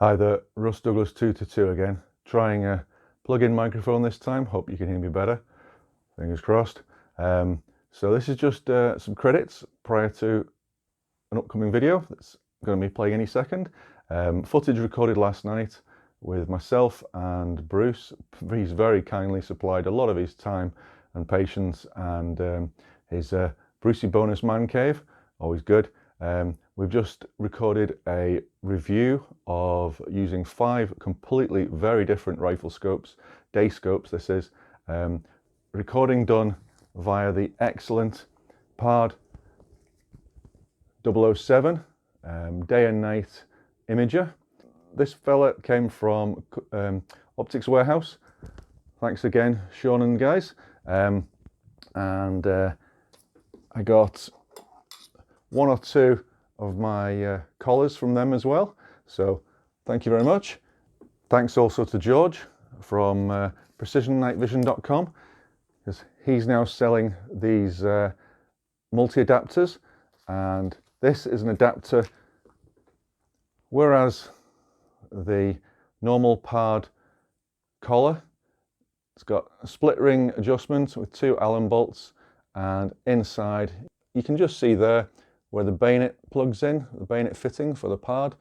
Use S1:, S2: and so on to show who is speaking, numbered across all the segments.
S1: Hi there, Russ Douglas 222 again. Trying a plug-in microphone this time. Hope you can hear me better. Fingers crossed. So this is just some credits prior to an upcoming video that's going to be playing any second. Footage recorded last night with myself and Bruce. He's very kindly supplied a lot of his time and patience and his Brucey bonus man cave. Always good. We've just recorded a review of using 5 completely very different rifle scopes, day scopes this is. Recording done via the excellent PARD007 day and night imager. This fella came from Optics Warehouse. Thanks again, Sean and guys. I got 1 or 2 of my collars from them as well, so thank you very much. Thanks also to George from PrecisionNightVision.com, because he's now selling these multi-adapters, and this is an adapter, whereas the normal PARD collar, it's got a split ring adjustment with 2 Allen bolts, and inside you can just see there where the bayonet plugs in, the bayonet fitting for the PARD.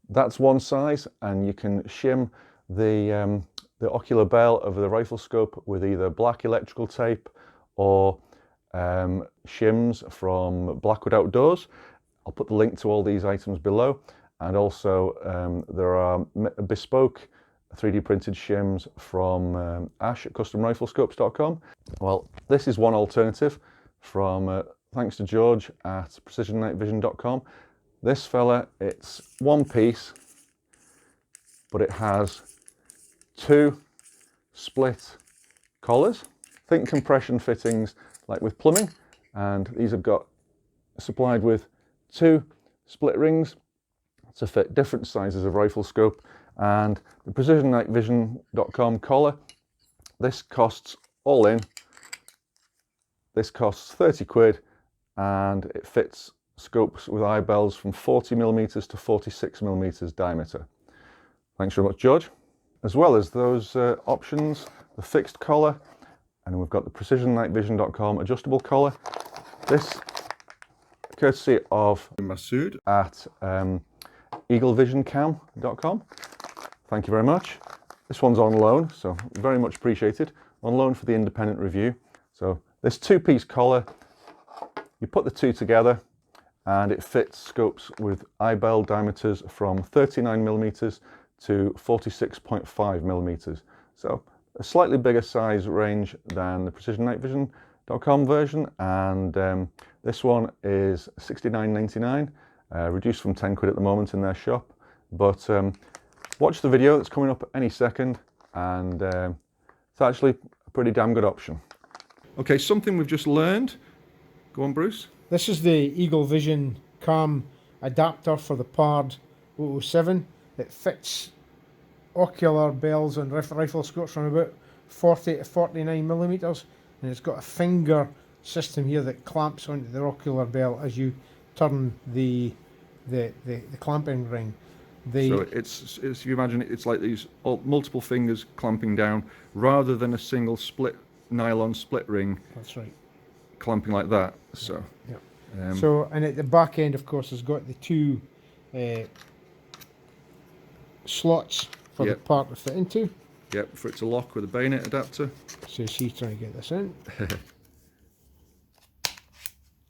S1: That's one size, and you can shim the ocular bell of the rifle scope with either black electrical tape or shims from Blackwood-Outdoors. I'll put the link to all these items below, and also there are bespoke 3D printed shims from Ash at customriflescopes.com. Well, this is one alternative from thanks to George at PrecisionNightVision.com. This fella, it's one piece, but it has 2 split collars. Think compression fittings like with plumbing, and these have got supplied with 2 split rings to fit different sizes of rifle scope. And the PrecisionNightVision.com collar, this costs all in, this costs 30 quid, and it fits scopes with eyebells from 40mm to 46mm diameter. Thanks very much, George. As well as those options, the fixed collar, and we've got the PrecisionNightVision.com adjustable collar. This courtesy of Masood at eaglevisioncam.com. Thank you very much. This one's on loan, so very much appreciated. On loan for the independent review. So this 2-piece collar, you put the 2 together and it fits scopes with eyebell diameters from 39mm to 46.5mm. So a slightly bigger size range than the PrecisionNightVision.com version, and this one is $69.99, reduced from 10 quid at the moment in their shop. But watch the video that's coming up any second, and it's actually a pretty damn good option. Okay, something we've just learned. Go on, Bruce.
S2: This is the Eagle Vision Comm adapter for the PARD007. It fits ocular bells and rifle scopes from about 40 to 49mm, and it's got a finger system here that clamps onto the ocular bell as you turn the clamping ring.
S1: So it's if you imagine it, it's like these multiple fingers clamping down rather than a single split nylon split ring.
S2: That's right.
S1: Clamping like that. So
S2: yeah. So, and at the back end, of course, has got the 2 slots for the part to fit into.
S1: Yep, for it to lock with a bayonet adapter.
S2: So she's trying to get this in.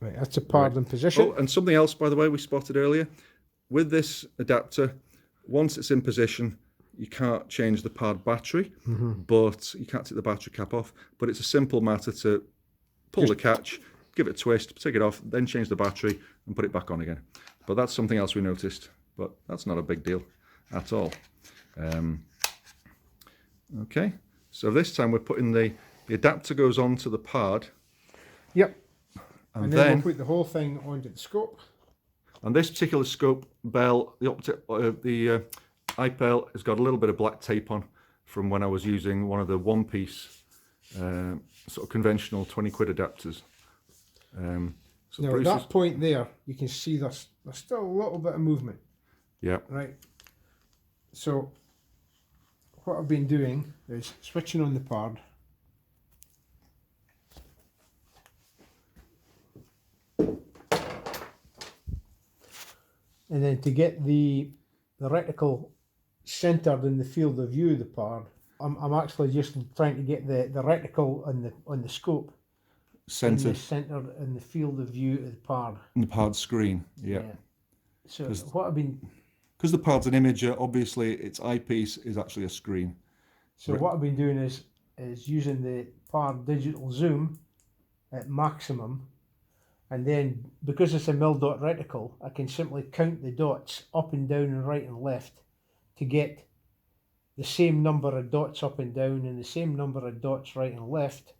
S2: Right, that's a PARD in position.
S1: Oh, and something else, by the way, we spotted earlier. With this adapter, once it's in position, you can't change the PARD battery, but you can't take the battery cap off. But it's a simple matter to pull the catch, give it a twist, take it off, then change the battery and put it back on again. But that's something else we noticed, but that's not a big deal at all. Okay, so this time we're putting the adapter goes on to the PARD.
S2: Yep. And then we'll put the whole thing onto the scope.
S1: And this particular scope bell, the eyebell has got a little bit of black tape on from when I was using one of the 1-piece sort of conventional 20 quid adapters.
S2: So now at that point there, you can see there's still a little bit of movement.
S1: Yeah.
S2: Right. So what I've been doing is switching on the PARD. And then to get the reticle centered in the field of view of the PARD, I'm actually just trying to get the reticle on the scope
S1: Centered
S2: centered in the field of view of the PARD.
S1: in the PARD screen, yeah.
S2: So what I've been,
S1: because the PARD's an imager, obviously its eyepiece is actually a screen.
S2: so what I've been doing is using the PARD digital zoom at maximum, and then because it's a mil-dot reticle, I can simply count the dots up and down and right and left to get the same number of dots up and down and the same number of dots right and left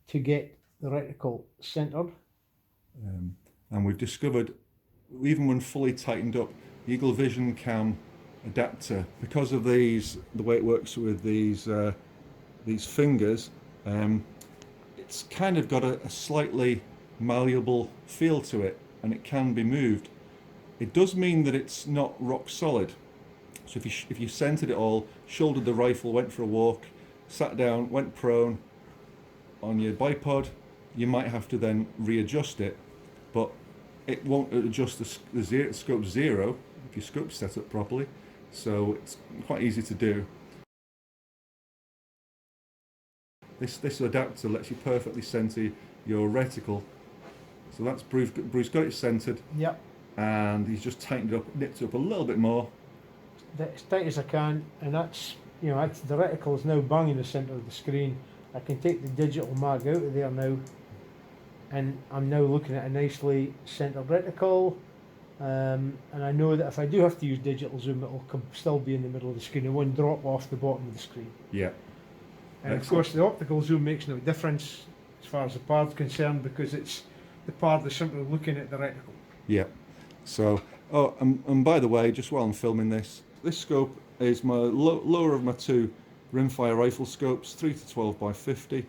S2: to get the reticle centered.
S1: And we've discovered, even when fully tightened up, the Eagle Vision Cam adapter, because of the way it works with these fingers, it's kind of got a slightly malleable feel to it, and it can be moved. It does mean that it's not rock solid. So if you centered it all, shouldered the rifle, went for a walk, sat down, went prone on your bipod, you might have to then readjust it, but it won't adjust the scope 0 if your scope's set up properly. So it's quite easy to do. This adapter lets you perfectly center your reticle. So that's Bruce got it centered.
S2: Yep.
S1: And he's just tightened it up, nipped it up a little bit more.
S2: As tight as I can, and that's, you know, the reticle is now bang in the centre of the screen. I can take the digital mag out of there now, and I'm now looking at a nicely centred reticle. And I know that if I do have to use digital zoom, it will still be in the middle of the screen. It won't drop off the bottom of the screen.
S1: Yeah.
S2: And of course, the optical zoom makes no difference as far as the PARD's concerned, because it's the PARD is simply looking at the reticle.
S1: Yeah. So, oh, and by the way, just while I'm filming this scope is my lower of my two rimfire rifle scopes, 3 to 12 by 50.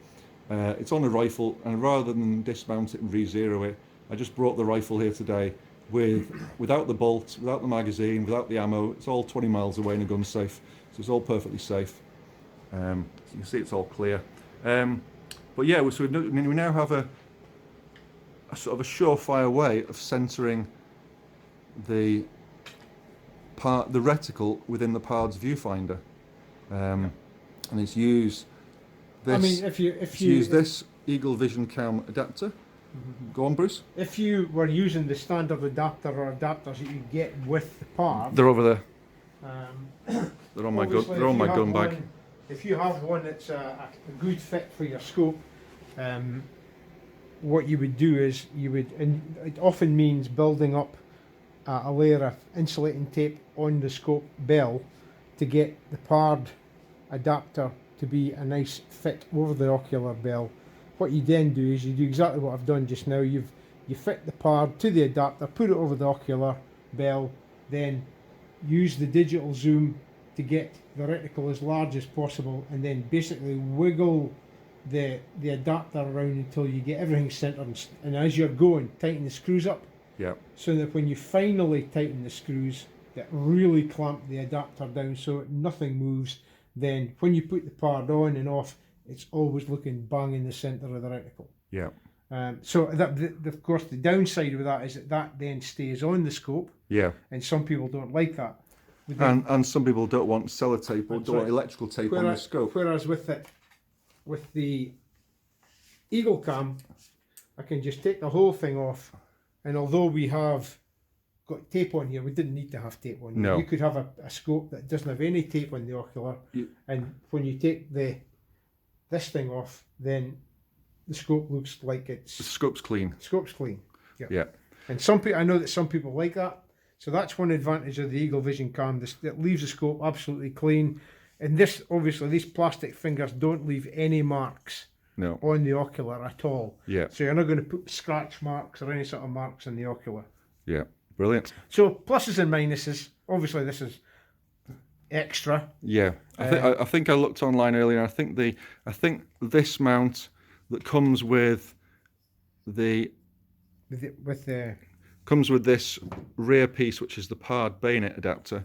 S1: It's on a rifle, and rather than dismount it and re-zero it, I just brought the rifle here today without the bolt, without the magazine, without the ammo. It's all 20 miles away in a gun safe, so it's all perfectly safe. So you can see it's all clear. But yeah, so we now have a sort of a surefire way of centering the reticle within the PARD's viewfinder, and it's use this. I mean, if you use this Eagle Vision Cam adapter. Go on, Bruce.
S2: If you were using the standard adapter or adapters that you get with the PARD,
S1: they're over there. They're on my gun. They're on my gun bag.
S2: If you have one that's a good fit for your scope, what you would do is and it often means building up a layer of insulating tape on the scope bell to get the PARD adapter to be a nice fit over the ocular bell. What you then do is you do exactly what I've done just now. You fit the PARD to the adapter, put it over the ocular bell, then use the digital zoom to get the reticle as large as possible, and then basically wiggle the adapter around until you get everything centered, and as you're going, tighten the screws up.
S1: Yeah. So
S2: that when you finally tighten the screws that really clamp the adapter down so nothing moves, then when you put the PARD on and off, it's always looking bang in the centre of the reticle.
S1: Yeah.
S2: So of course the downside of that is that then stays on the scope.
S1: Yeah.
S2: And some people don't like that.
S1: And some people don't want sellotape or don't want electrical tape on the scope.
S2: Whereas with the Eagle Cam, I can just take the whole thing off, and although we have got tape on here, we didn't need to have tape on here.
S1: No.
S2: You could have a scope that doesn't have any tape on the ocular, and when you take this thing off, then the scope looks like the
S1: scope's clean.
S2: Scope's clean. Yeah.
S1: Yeah.
S2: And I know that some people like that. So that's one advantage of the Eagle Vision Cam. It leaves the scope absolutely clean. And this, obviously, these plastic fingers don't leave any marks on the ocular at all.
S1: Yeah.
S2: So you're not going to put scratch marks or any sort of marks on the ocular.
S1: Yeah. Brilliant.
S2: So pluses and minuses. Obviously, this is extra.
S1: Yeah. I think I looked online earlier. I think this mount that comes with the Comes with this rear piece, which is the PARD bayonet adapter,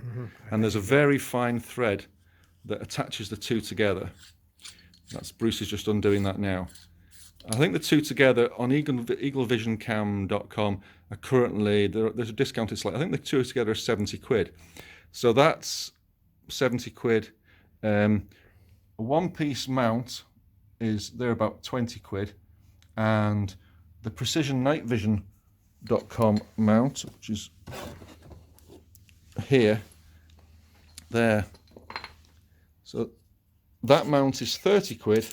S1: and there's a very fine thread that attaches the two together. Bruce is just undoing that now. I think the two together on eaglevisioncam.com are currently, there's a discounted slightly. I think the two together are 70 quid. So that's 70 quid. A one-piece mount they're about 20 quid. And the precisionnightvision.com mount, which is here, there. So that mount is 30 quid.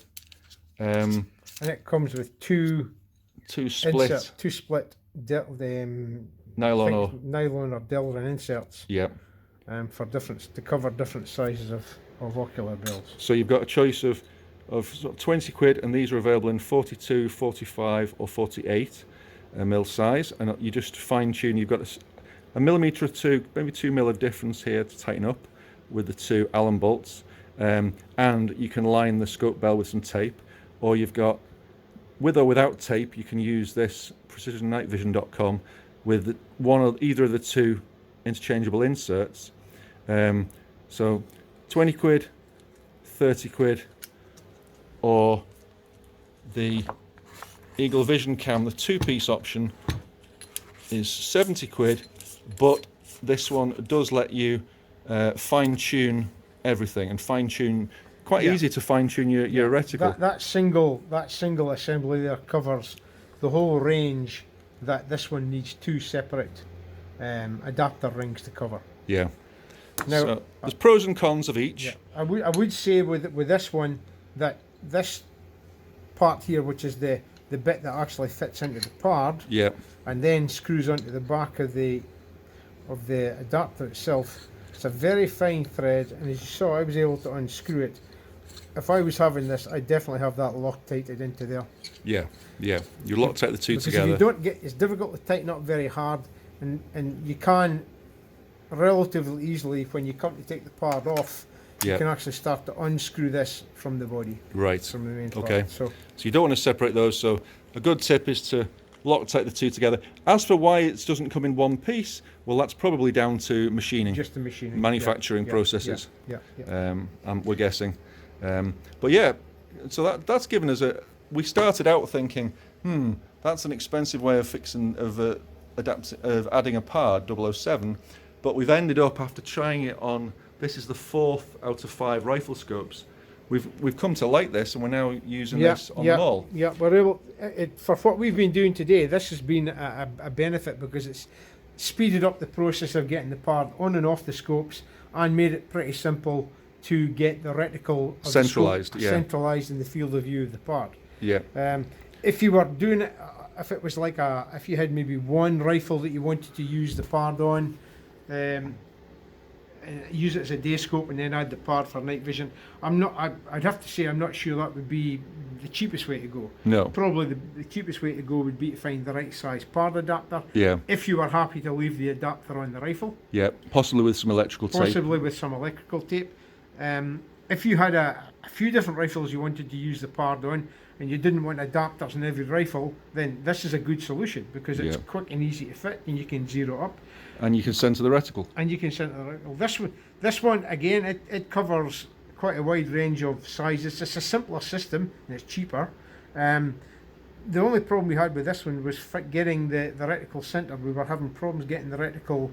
S2: And it comes with two split
S1: nylon or
S2: Delrin inserts.
S1: Yeah.
S2: To cover different sizes of ocular bells.
S1: So you've got a choice of sort of 20 quid, and these are available in 42, 45, or 48 mil size. And you just fine tune. You've got a millimetre or two, maybe 2 mil of difference here to tighten up with the two Allen bolts. And you can line the scope bell with some tape, or you've got, with or without tape, you can use this precisionnightvision.com with either of the two interchangeable inserts. So 20 quid, 30 quid, or the Eagle Vision Cam, the two-piece option, is 70 quid, but this one does let you fine-tune everything, and fine-tune, quite easy to fine-tune your reticle.
S2: That single assembly there covers the whole range that this one needs two separate adapter rings to cover.
S1: Yeah.
S2: Now,
S1: so there's pros and cons of each.
S2: Yeah, I would say with this one that this part here, which is the bit that actually fits into the PARD, and then screws onto the back of the adapter itself. It's a very fine thread, and as you saw, I was able to unscrew it. If I was having this, I'd definitely have that Loctited into there.
S1: Yeah. You Loctite the two
S2: because
S1: together.
S2: If you don't it's difficult to tighten up very hard, and you can relatively easily, when you come to take the PARD off, you can actually start to unscrew this from the body.
S1: Right.
S2: From the main
S1: Okay.
S2: part. So
S1: you don't want to separate those. So a good tip is to Loctite the two together. As for why it doesn't come in one piece, well, that's probably down to machining.
S2: Just the machining.
S1: Manufacturing processes.
S2: Yeah.
S1: We're guessing. But yeah, so that's given us we started out thinking, that's an expensive way of fixing, of adding a PARD 007, but we've ended up, after trying it on, this is the 4th out of 5 rifle scopes, we've come to like this, and we're now using this on them all.
S2: Yeah, we're able, for what we've been doing today, this has been a benefit, because it's speeded up the process of getting the PARD on and off the scopes, and made it pretty simple to get the reticle of
S1: centralized,
S2: centralized in the field of view of the PARD.
S1: Yeah.
S2: If you were doing it, if it was like if you had maybe one rifle that you wanted to use the PARD on, use it as a day scope and then add the PARD for night vision, I'd have to say I'm not sure that would be the cheapest way to go.
S1: No.
S2: Probably the cheapest way to go would be to find the right size PARD adapter.
S1: Yeah.
S2: If you were happy to leave the adapter on the rifle.
S1: Yeah. Possibly with some electrical tape.
S2: Possibly with some electrical tape. If you had a few different rifles you wanted to use the PARD on, and you didn't want adapters in every rifle, then this is a good solution, because it's quick and easy to fit, and you can zero up.
S1: And you can center the reticle.
S2: This one again, it covers quite a wide range of sizes. It's a simpler system and it's cheaper. The only problem we had with this one was getting the reticle centered. We were having problems getting the reticle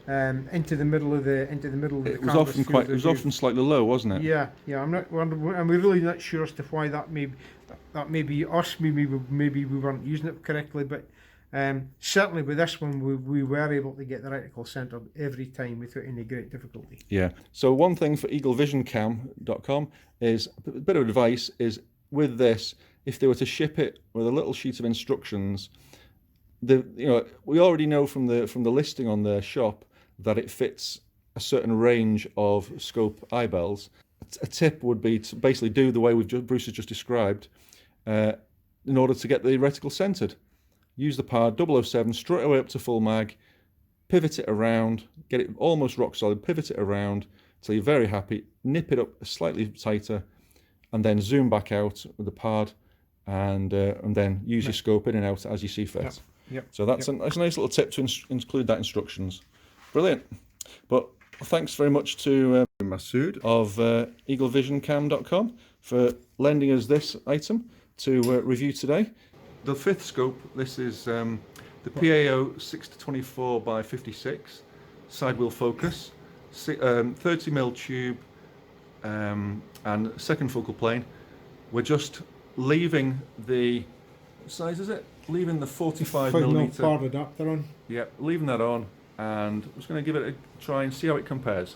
S2: into the middle of the
S1: It was often slightly low, wasn't it?
S2: Yeah. We're really not sure as to why that may be us. Maybe we weren't using it correctly, but certainly with this one we were able to get the reticle centered every time without any great difficulty.
S1: Yeah. So one thing for eaglevisioncam.com is a bit of advice is, with this, if they were to ship it with a little sheet of instructions, we already know from the listing on their shop that it fits a certain range of scope eyebells. A tip would be to basically do the way Bruce has just described, in order to get the reticle centered. Use the PARD 007 straight away up to full mag, pivot it around, get it almost rock solid, pivot it around till you're very happy, nip it up slightly tighter, and then zoom back out with the PARD, and then use your scope in and out as you see fit.
S2: Yep.
S1: So that's a nice little tip to include that instructions. Brilliant. But thanks very much to Masood of eaglevisioncam.com for lending us this item to review today. The fifth scope, this is the PAO 6-24x56 side wheel focus, 30mm tube and second focal plane. We're just leaving the, what size is it? Leaving the 45mm
S2: PARD adapter on.
S1: Yep, leaving that on, and I'm just going to give it a try and see how it compares.